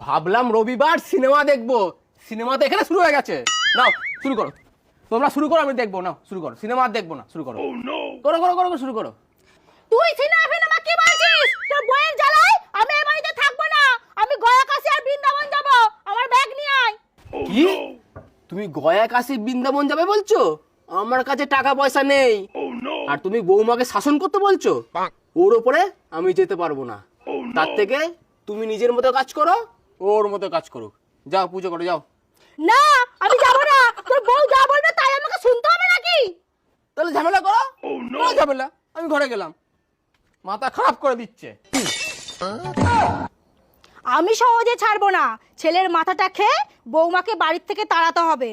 ভাবলাম রবিবার সিনেমা দেখবো, সিনেমা তো এখানে শুরু হয়ে গেছে। নাও শুরু করো, তোমরা শুরু করো, আমি দেখবো। নাও শুরু করো, সিনেমা আর দেখবো না, শুরু করো। করো করো করো শুরু করো। তুই সিনেমা কি বলছিস? তোর বইয়ের জ্বালায় আমি এই বাড়িতে থাকবো না। আমি গয়া কাশী আর বৃন্দাবন যাব। আমার ব্যাগ নিয়ে আয়। কি তুমি গয়া কাশী বৃন্দাবন যাবে বলছো? আমার কাছে টাকা পয়সা নেই। আর তুমি বৌমাকে শাসন করতে বলছো? ওর ওপরে আমি যেতে পারবো না। তার থেকে তুমি নিজের মতো কাজ করো, ওর মতো কাজ করো। যাও পুজো করো, যাও। না, আমি যাব না। তোর বউ যা বলবে তাই আমাকে শুনতে হবে নাকি? তাহলে ঝামেলা করো। কোনো ঝামেলা, আমি ঘরে গেলাম। মাথা খারাপ করে দিচ্ছে। আমি সহজে ছাড়বো না। ছেলের মাথাটা খেয়ে বৌমাকে বাড়ির থেকে তাড়াতে হবে।